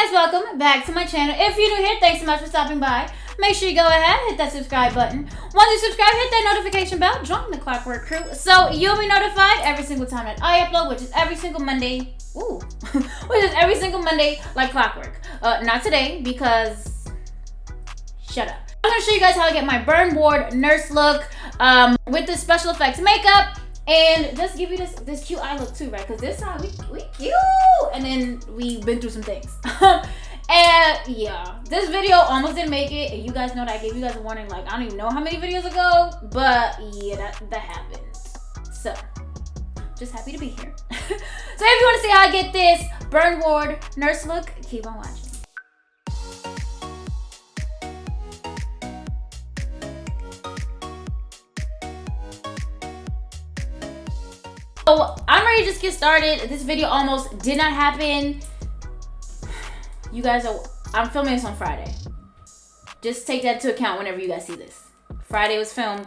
Hey guys, welcome back to my channel. If you're new here, thanks so much for stopping by. Make sure you go ahead, hit that subscribe button. Once you subscribe, hit that notification bell, join the Clockwork crew, so you'll be notified every single time that I upload, which is every single Monday. Ooh, which is every single Monday, like clockwork. Not today, because shut up. I'm gonna show you guys how I get my burn ward nurse look with the special effects makeup. And just give you this cute eye look too, right? Because this time we cute, and then we've been through some things. And yeah, this video almost didn't make it. And you guys know that I gave you guys a warning, like I don't even know how many videos ago, but yeah, that happened. So just happy to be here. So if you want to see how I get this burn ward nurse look, keep on watching. So I'm ready to just get started. This video almost did not happen. You guys I'm filming this on Friday. Just take that into account whenever you guys see this. Friday was filmed.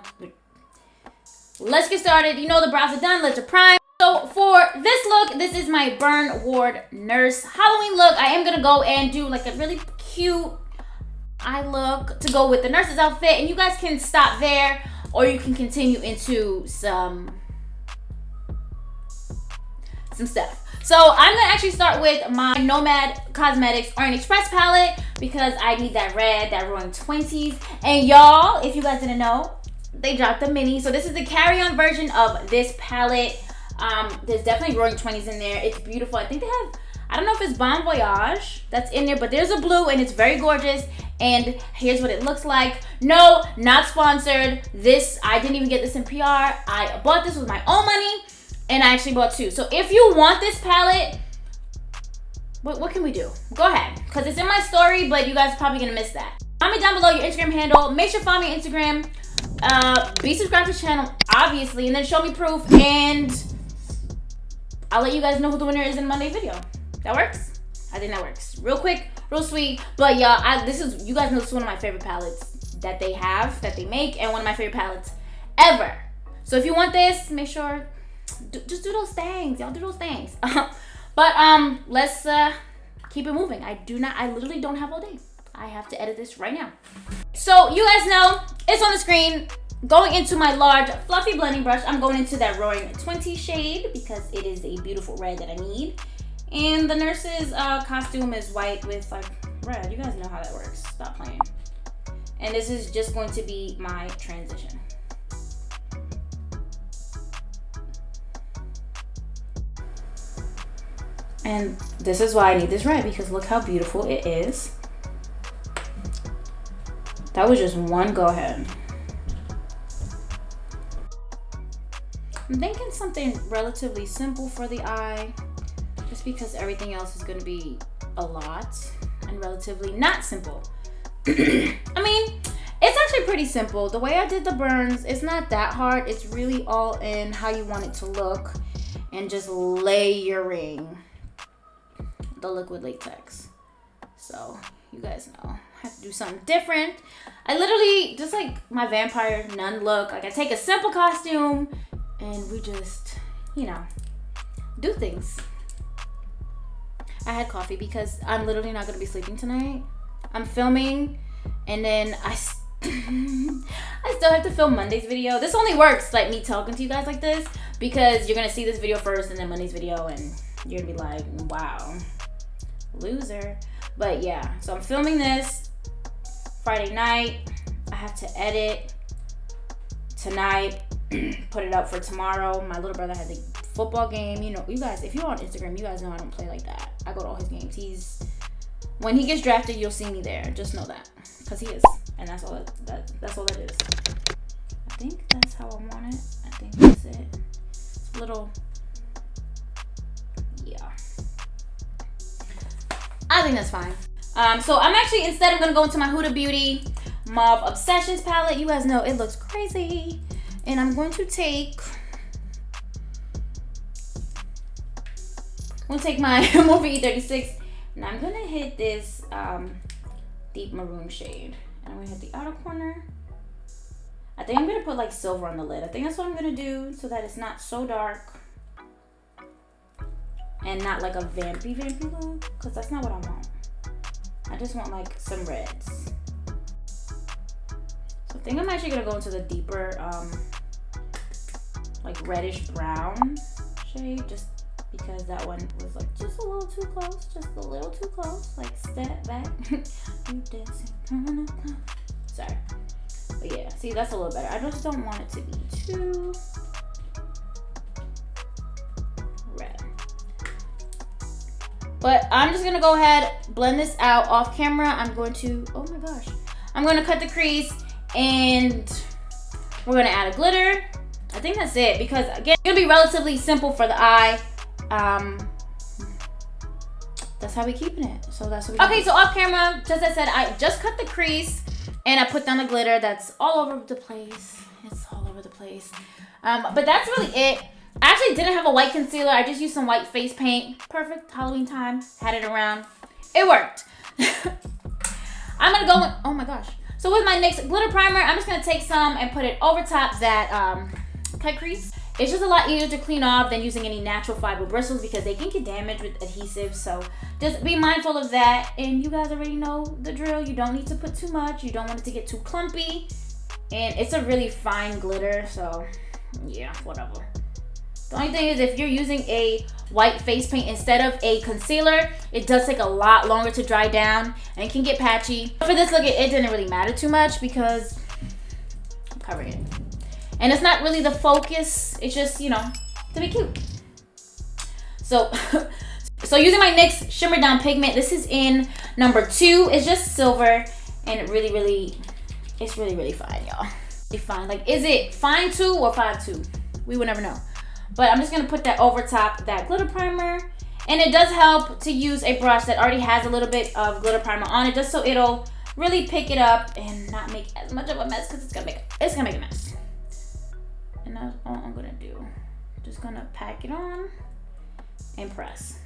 Let's get started. You know the brows are done. Let's prime. So for this look, this is my burn ward nurse Halloween look. I am gonna go and do like a really cute eye look to go with the nurse's outfit. And you guys can stop there, or you can continue into some stuff. So I'm gonna actually start with my Nomad Cosmetics Orient Express palette because I need that red, that Roaring 20s. And y'all, if you guys didn't know, they dropped the mini. So this is the carry-on version of this palette. There's definitely Roaring 20s in there. It's beautiful. I think they have, I don't know if it's Bon Voyage that's in there, but there's a blue and it's very gorgeous. And here's what it looks like. No, not sponsored. This, I didn't even get this in PR. I bought this with my own money. And I actually bought two. So if you want this palette, what can we do? Go ahead. Because it's in my story, but you guys are probably going to miss that. Comment down below your Instagram handle. Make sure to follow me on Instagram. Be subscribed to the channel, obviously. And then show me proof. And I'll let you guys know who the winner is in Monday's video. That works? I think that works. Real quick, real sweet. But y'all, you guys know this is one of my favorite palettes that they have, that they make. And one of my favorite palettes ever. So if you want this, make sure... just do those things, y'all. Do those things. But let's keep it moving. I literally don't have all day. I have to edit this right now. So you guys know it's on the screen. Going into my large fluffy blending brush, I'm going into that Roaring 20 shade because it is a beautiful red that I need. And the nurse's costume is white with like red. You guys know how that works. Stop playing. And this is just going to be my transition. And this is why I need this red, because look how beautiful it is. That was just one go ahead. I'm thinking something relatively simple for the eye, just because everything else is gonna be a lot and relatively not simple. I mean, it's actually pretty simple. The way I did the burns, it's not that hard. It's really all in how you want it to look and just layering the liquid latex. So you guys know I have to do something different. I literally just like my vampire nun look. Like I take a simple costume and we just, you know, do things. I had coffee because I'm literally not gonna be sleeping tonight. I'm filming and then I still have to film Monday's video. This only works like me talking to you guys like this because you're gonna see this video first and then Monday's video and you're gonna be like, wow, loser. But yeah, so I'm filming this Friday night. I have to edit tonight, put it up for tomorrow. My little brother had the football game. You know, you guys, if you're on Instagram, you guys know I don't play like that. I go to all his games. When he gets drafted, you'll see me there. Just know that, because he is, and that's all that's all that is. I think that's how I want it. I think that's it. It's a little, yeah. I think that's fine. So I'm actually, instead I'm gonna go into my Huda Beauty Mauve Obsessions palette. You guys know it looks crazy. And I'm going to take my Morphe E36 and I'm gonna hit this deep maroon shade. And I'm gonna hit the outer corner. I think I'm gonna put like silver on the lid. I think that's what I'm gonna do so that it's not so dark. And not like a vampy look, because that's not what I want. I just want like some reds. So I think I'm actually gonna go into the deeper, like reddish brown shade, just because that one was like just a little too close, just a little too close. Like step back, you dancing. Sorry, but yeah, see that's a little better. I just don't want it to be too red. But I'm just gonna go ahead, blend this out off camera. I'm going to, oh my gosh, I'm gonna cut the crease and we're gonna add a glitter. I think that's it, because again, it's gonna be relatively simple for the eye. That's how we keeping it. So that's what we okay, so off camera, just as I said, I just cut the crease and I put down the glitter. That's all over the place. It's all over the place. But that's really it. I actually didn't have a white concealer. I just used some white face paint. Perfect Halloween time. Had it around. It worked. I'm gonna go with, oh my gosh. So with my NYX glitter primer, I'm just gonna take some and put it over top that cut crease. It's just a lot easier to clean off than using any natural fiber bristles because they can get damaged with adhesive. So just be mindful of that. And you guys already know the drill. You don't need to put too much. You don't want it to get too clumpy. And it's a really fine glitter. So yeah, whatever. The only thing is if you're using a white face paint instead of a concealer, it does take a lot longer to dry down and it can get patchy. For this look, it didn't really matter too much because I'm covering it. And it's not really the focus. It's just, you know, to be cute. So, so using my NYX Shimmer Down Pigment, this is in number 2. It's just silver and it it's really fine, y'all. Really fine. Like, is it fine 2 or 5.2? We will never know. But I'm just gonna put that over top that glitter primer. And it does help to use a brush that already has a little bit of glitter primer on it, just so it'll really pick it up and not make as much of a mess, because it's gonna make a mess. And that's all I'm gonna do. Just gonna pack it on and press.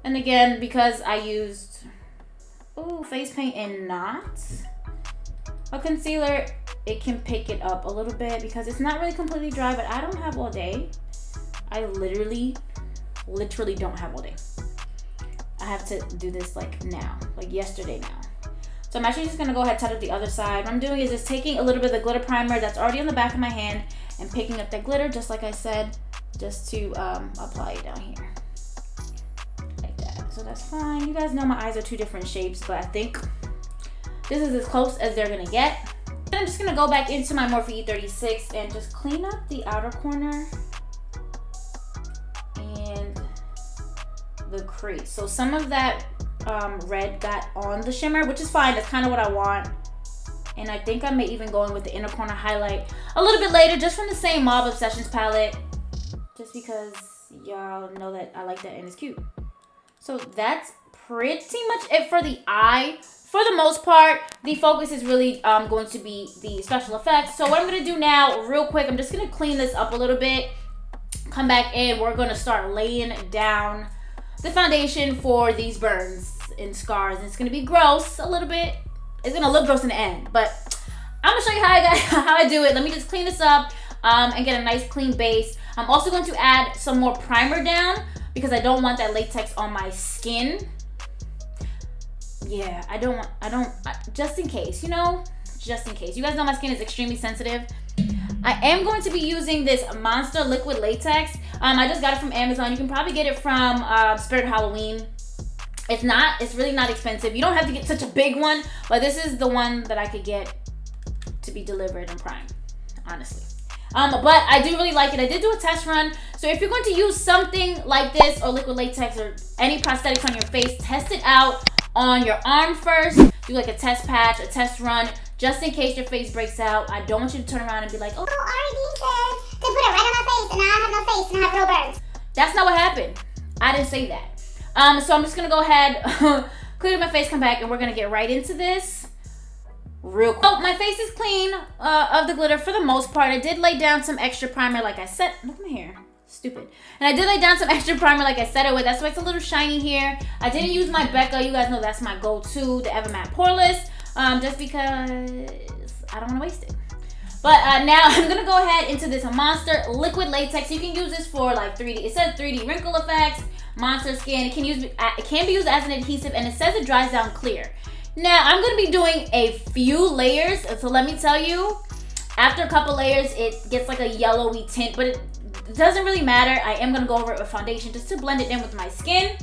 And again, because I used face paint and not a concealer, it can pick it up a little bit because it's not really completely dry, but I don't have all day. I literally don't have all day. I have to do this like now, like yesterday now. So I'm actually just gonna go ahead and touch up the other side. What I'm doing is just taking a little bit of the glitter primer that's already on the back of my hand and picking up that glitter, just like I said, just to apply it down here. Like that, so that's fine. You guys know my eyes are 2 different shapes, but I think this is as close as they're gonna get. Then I'm just gonna go back into my Morphe E36 and just clean up the outer corner and the crease. So some of that red got on the shimmer, which is fine. That's kind of what I want. And I think I may even go in with the inner corner highlight a little bit later, just from the same Mob Obsessions palette, just because y'all know that I like that and it's cute. So that's pretty much it for the eye. For the most part, the focus is really going to be the special effects. So what I'm gonna do now, real quick, I'm just gonna clean this up a little bit, come back in, we're gonna start laying down the foundation for these burns and scars. And it's gonna be gross a little bit. It's gonna look gross in the end, but I'm gonna show you how I do it. Let me just clean this up and get a nice clean base. I'm also going to add some more primer down because I don't want that latex on my skin. Yeah, I don't, just in case, you know, just in case. You guys know my skin is extremely sensitive. I am going to be using this Monster Liquid Latex. I just got it from Amazon. You can probably get it from Spirit Halloween. It's really not expensive. You don't have to get such a big one, but this is the one that I could get to be delivered and primed, honestly. But I do really like it. I did do a test run. So if you're going to use something like this or liquid latex or any prosthetics on your face, test it out on your arm first. Do like a test patch, a test run, just in case your face breaks out. I don't want you to turn around and be like, oh, ARiiED said they put it right on my face and now I have no face and I have real burns. That's not what happened. I didn't say that. So I'm just gonna go ahead, clean up my face, come back, and we're gonna get right into this real quick. So my face is clean of the glitter for the most part. I did lay down some extra primer, like I said. Look at my hair. Stupid. And I did lay down some extra primer like I said it would. That's why it's a little shiny here. I didn't use my Becca. You guys know that's my go-to, the Evermatte Poreless, just because I don't want to waste it. But now I'm going to go ahead into this Monster Liquid Latex. You can use this for like 3D. It says 3D wrinkle effects, Monster Skin. It can be used as an adhesive, and it says it dries down clear. Now, I'm going to be doing a few layers, so let me tell you, after a couple layers, it gets like a yellowy tint, but it doesn't really matter. I am going to go over it with foundation just to blend it in with my skin.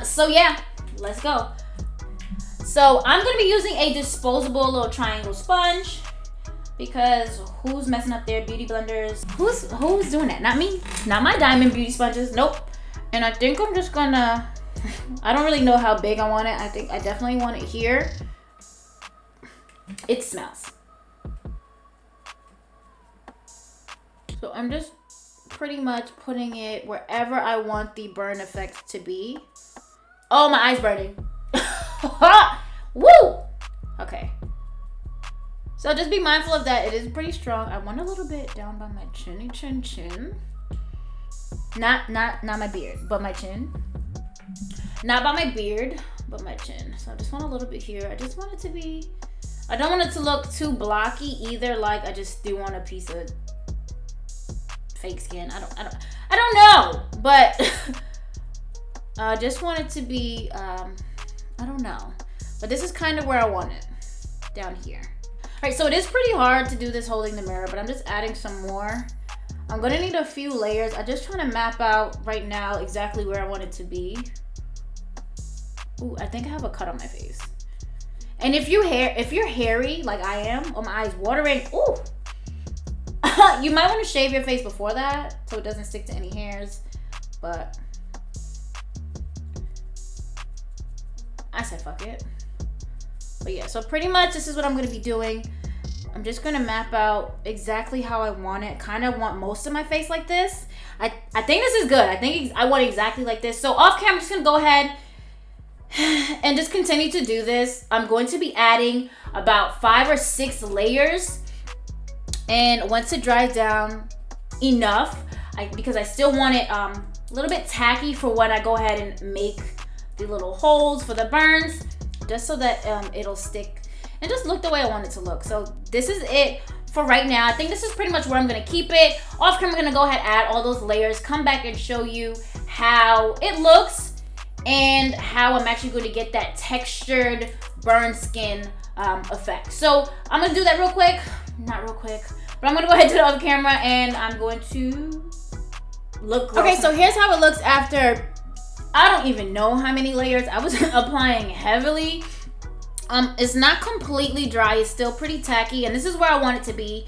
So yeah, let's go. So I'm going to be using a disposable little triangle sponge, because who's messing up their beauty blenders? Who's doing that? Not me. Not my diamond beauty sponges. Nope. And I think I'm just gonna, I don't really know how big I want it. I think I definitely want it here. It smells. So I'm just pretty much putting it wherever I want the burn effect to be. Oh, my eye's burning. Woo! Okay. So just be mindful of that. It is pretty strong. I want a little bit down by my chin. Not my beard, but my chin. Not by my beard, but my chin. So I just want a little bit here. I just want it to be, I don't want it to look too blocky either. Like I just do want a piece of fake skin. I don't know, but I just want it to be, I don't know. But this is kind of where I want it, down here. All right, so it is pretty hard to do this holding the mirror, but I'm just adding some more. I'm gonna need a few layers. I'm just trying to map out right now exactly where I want it to be. Ooh, I think I have a cut on my face. And if you're hairy like I am, or my eyes watering, ooh, you might want to shave your face before that so it doesn't stick to any hairs. But I said fuck it. But yeah, so pretty much this is what I'm gonna be doing. I'm just gonna map out exactly how I want it. Kind of want most of my face like this. I think this is good. I think I want it exactly like this. So off camera, I'm just gonna go ahead and just continue to do this. I'm going to be adding about 5 or 6 layers. And once it dries down enough, because I still want it a little bit tacky for when I go ahead and make the little holes for the burns, just so that it'll stick and just look the way I want it to look. So this is it for right now. I think this is pretty much where I'm gonna keep it. Off camera, I'm gonna go ahead, add all those layers, come back and show you how it looks and how I'm actually going to get that textured burn skin effect. So I'm gonna do that real quick. Not real quick, but I'm gonna go ahead to the other camera and I'm going to look gross. Okay, so here's how it looks after, I don't even know how many layers. I was applying heavily. It's not completely dry. It's still pretty tacky, and this is where I want it to be.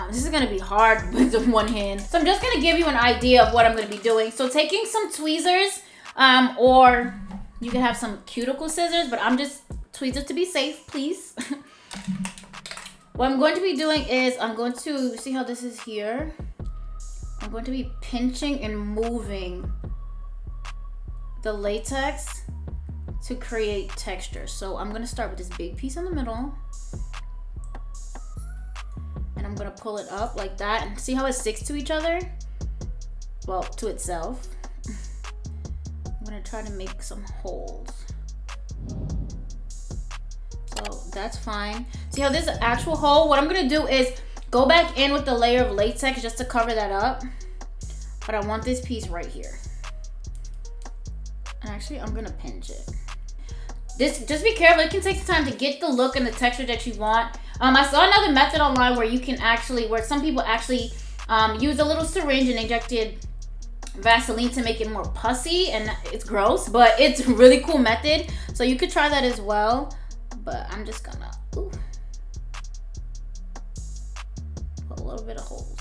This is gonna be hard with the one hand. So I'm just gonna give you an idea of what I'm gonna be doing. So taking some tweezers, or you can have some cuticle scissors, but I'm just tweezers to be safe, please. What I'm going to be doing is I'm going to, see how this is here? I'm going to be pinching and moving the latex to create texture. So I'm gonna start with this big piece in the middle, and I'm gonna pull it up like that, and see how it sticks to each other? Well, to itself. I'm gonna try to make some holes. So that's fine. See how this is an actual hole? What I'm gonna do is go back in with the layer of latex just to cover that up. But I want this piece right here. And actually, I'm gonna pinch it. Just be careful. It can take time to get the look and the texture that you want. I saw another method online where you can actually, where some people actually use a little syringe and injected Vaseline to make it more pussy, and it's gross, but it's a really cool method. So you could try that as well. But I'm just gonna put a little bit of holes.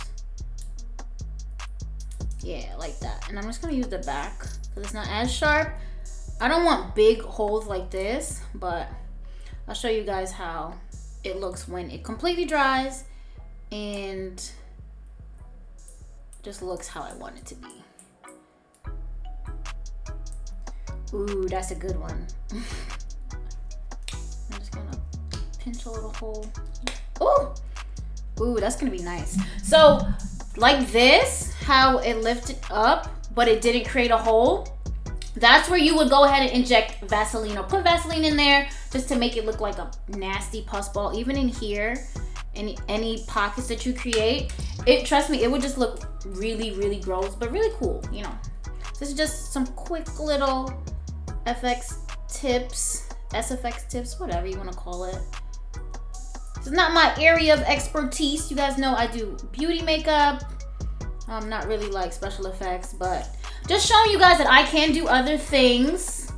Yeah, like that. And I'm just gonna use the back because it's not as sharp. I don't want big holes like this, but I'll show you guys how it looks when it completely dries and just looks how I want it to be. Ooh, that's a good one. I'm just gonna pinch a little hole. Ooh, that's gonna be nice. So like this, how it lifted up, but it didn't create a hole. That's where you would go ahead and inject Vaseline or put Vaseline in there just to make it look like a nasty pus ball. Even in here, any pockets that you create, trust me, it would just look really, really gross, but really cool, you know. This is just some quick little FX tips, SFX tips, whatever you want to call it. This is not my area of expertise. You guys know I do beauty makeup. Not really like special effects, but just showing you guys that I can do other things.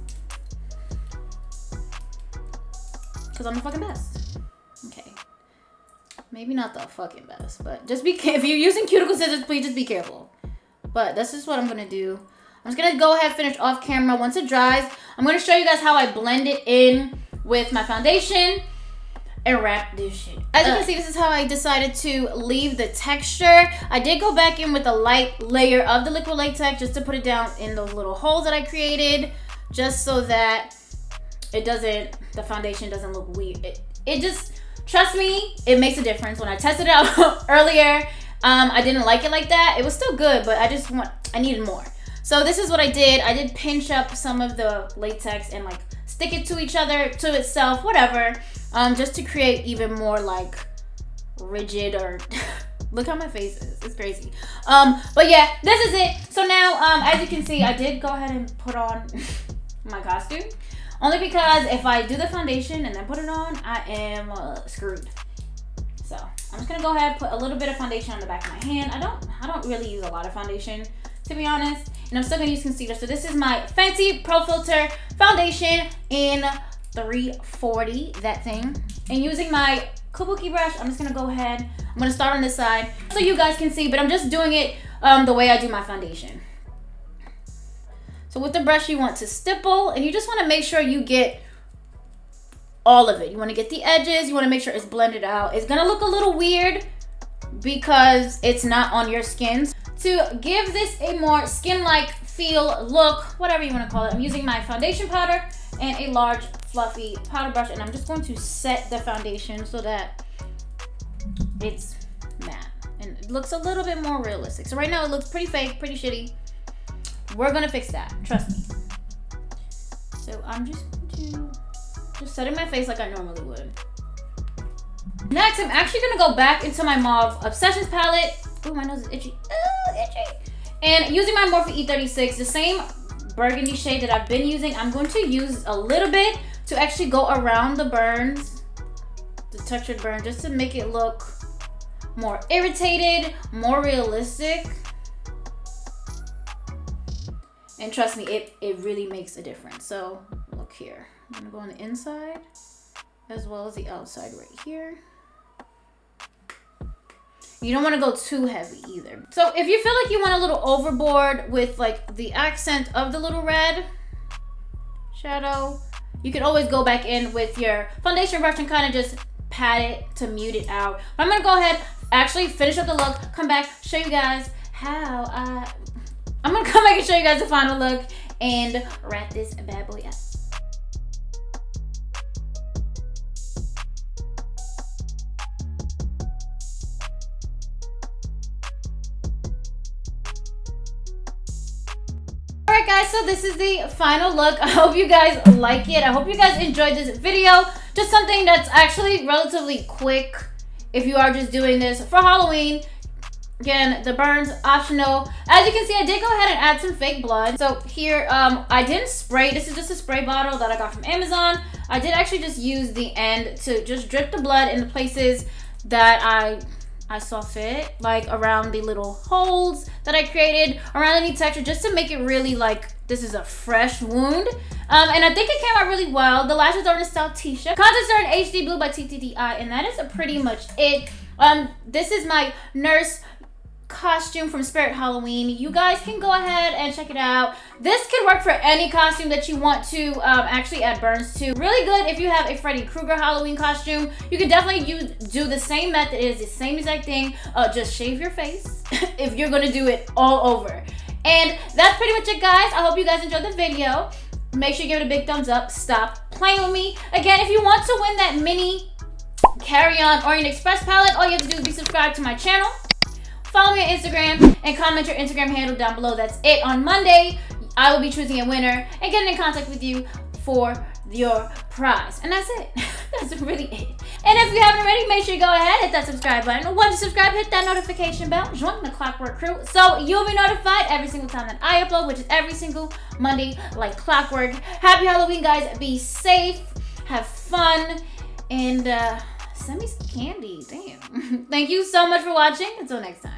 Because I'm the fucking best. Okay. Maybe not the fucking best, but just be careful. If you're using cuticle scissors, please just be careful. But this is what I'm going to do. I'm just going to go ahead and finish off camera. Once it dries, I'm going to show you guys how I blend it in with my foundation and wrap this shit. As you can see, this is how I decided to leave the texture. I did go back in with a light layer of the liquid latex just to put it down in those little holes that I created, just so that the foundation doesn't look weird. It just, trust me, it makes a difference. When I tested it out earlier, I didn't like it like that. It was still good, but I needed more. So this is what I did. I did pinch up some of the latex and like stick it to each other, to itself, whatever, just to create even more like rigid or look how my face is. It's crazy. But yeah, this is it. So now, as you can see, I did go ahead and put on my costume. Only because if I do the foundation and then put it on, I am screwed. So I'm just gonna go ahead and put a little bit of foundation on the back of my hand. I don't really use a lot of foundation, to be honest. And I'm still gonna use concealer. So this is my Fenty Pro Filter foundation in 340, that thing. And using my kabuki brush, I'm just gonna go ahead. I'm gonna start on this side so you guys can see, but I'm just doing it the way I do my foundation. So with the brush, you want to stipple, and you just want to make sure you get all of it. You want to get the edges. You want to make sure it's blended out. It's going to look a little weird because it's not on your skin. To give this a more skin-like feel, look, whatever you want to call it, I'm using my foundation powder and a large fluffy powder brush, and I'm just going to set the foundation so that it's matte and it looks a little bit more realistic. So right now it looks pretty fake, pretty shitty. We're gonna fix that, trust me. So I'm just going to set in my face like I normally would. Next, I'm actually gonna go back into my Mauve Obsessions palette. Oh, my nose is itchy. Oh, itchy. And using my Morphe E36, the same burgundy shade that I've been using, I'm going to use a little bit to actually go around the burns, the textured burn, just to make it look more irritated, more realistic. And trust me, it really makes a difference. So look here, I'm gonna go on the inside as well as the outside right here. You don't want to go too heavy either. So if you feel like you went a little overboard with like the accent of the little red shadow, you can always go back in with your foundation brush and kind of just pat it to mute it out. But I'm gonna go ahead, actually finish up the look, come back, show you guys how I'm gonna come back and show you guys the final look and wrap this bad boy up. Alright guys, so this is the final look. I hope you guys like it. I hope you guys enjoyed this video. Just something that's actually relatively quick if you are just doing this for Halloween. Again, the burns optional. As you can see, I did go ahead and add some fake blood. So here, I didn't spray. This is just a spray bottle that I got from Amazon. I did actually just use the end to just drip the blood in the places that I saw fit, like around the little holes that I created, around any texture, just to make it really like this is a fresh wound. And I think it came out really well. The lashes are in style Tesha. Contacts are in HD Blue by TTDI, and that is pretty much it. This is my nurse costume from Spirit Halloween. You guys can go ahead and check it out. This could work for any costume that you want to actually add burns to. Really good if you have a Freddy Krueger Halloween costume. You can definitely do the same method. It is the same exact thing. Just shave your face if you're gonna do it all over. And that's pretty much it, guys. I hope you guys enjoyed the video. Make sure you give it a big thumbs up. Stop playing with me. Again, if you want to win that mini carry-on Orient Express palette, all you have to do is be subscribed to my channel. Follow me on Instagram and comment your Instagram handle down below. That's it. On Monday, I will be choosing a winner and getting in contact with you for your prize. And that's it. That's really it. And if you haven't already, make sure you go ahead, hit that subscribe button. Once you subscribe, hit that notification bell. Join the Clockwork crew so you'll be notified every single time that I upload, which is every single Monday, like clockwork. Happy Halloween, guys. Be safe, have fun, and send me some candy. Damn. Thank you so much for watching. Until next time.